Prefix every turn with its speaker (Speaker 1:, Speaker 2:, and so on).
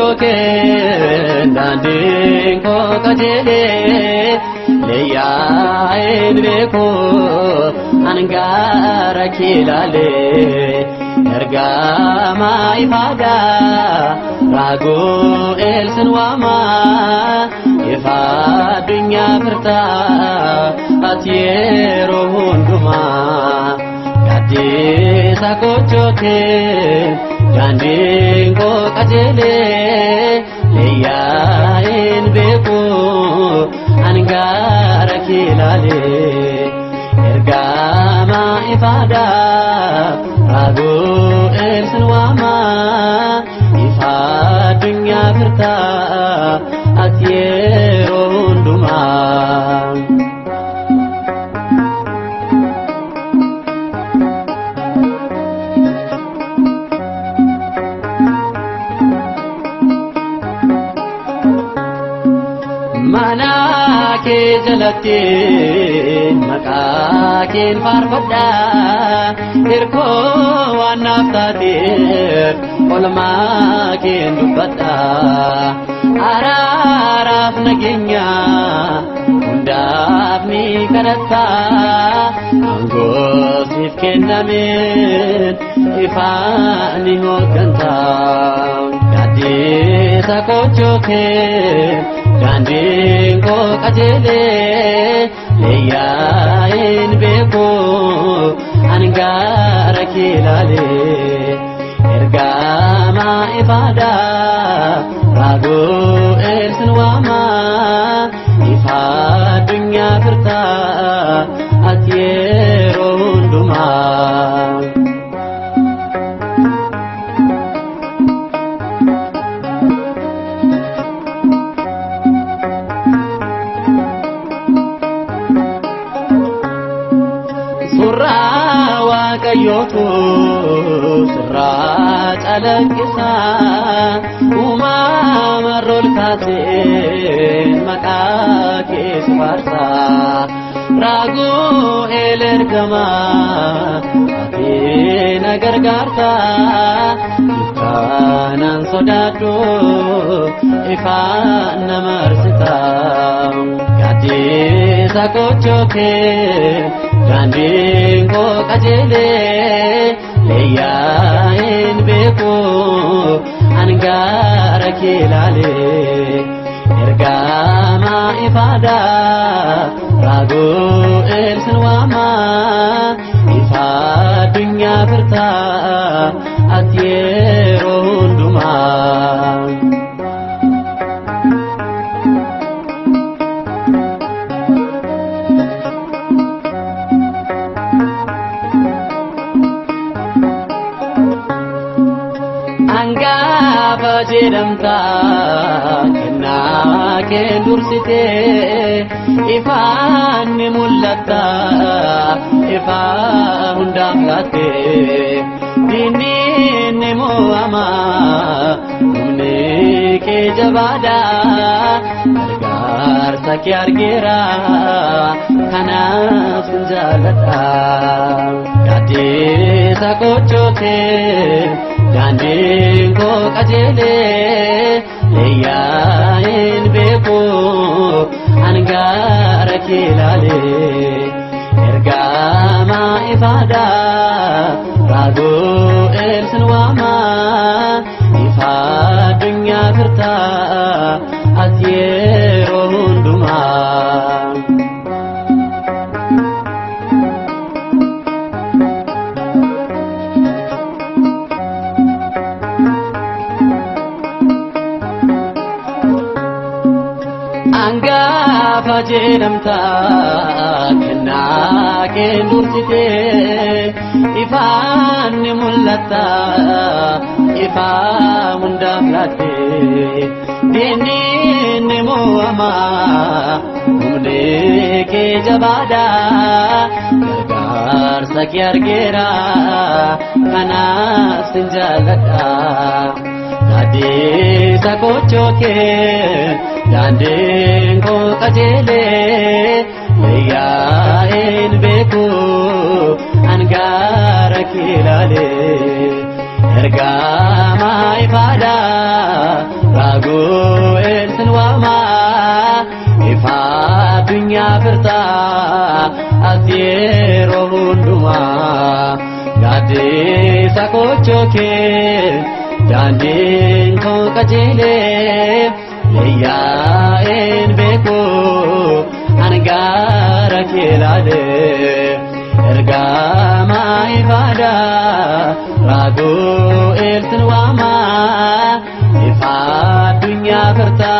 Speaker 1: sakochoke dandin ko kajele leya enbeko angara kilale erga mai pada rago elsenwama ifa dunya firta atiero hunduma gadi sakochoke dandin ko kajele leya enbeko angara kilale erga mai pada rago elsenwama ifa dunya firta atiero hunduma manake jalate makakin farfada irko wanaftate olmakin dubata araraf nagenya undaf ni karata angosif kenamin ifani hokanta gadi sakochoke dandin ko kajele leya enbeko angara kilale erga ma ifada rago elsenwama ifa dunya firta atiero hunduma kayoto sirra calaqisa uma marol kate makake sfarsa rago elergama ate nagargarta kanan sodado ifa namarsita gadi sakochoke dandin ko kajele leya enbeko angara kilale erga ma ifada rago elsenwama ifa dunya firta atiero hunduma jedamta kenna ken dursite ifan mullatta ifa hundamlate dinin muama umne ke jabada gargar sakyar gira kana sunjalata gadi sakochoke dandin ko kajele leya enbeko angara kilale erga ma ifada rago elsenwama ifa dunya firta atiero hunduma jedamta kenna ken dursite ifan mullatta ifa hundamlate dinin muama umne ke jabada gargar sakyar gira kana sinjalata gadi sakochoke dandin ko kajele leya enbeko angara kilale erga mai pada Raguel Sinwama Ifa dunya firta Atiero hunduma Gade sakochoke Jandin ko kajele Leya en beko Angara kelale Ergama ifada Raguel Sinwama Ifa dunya firta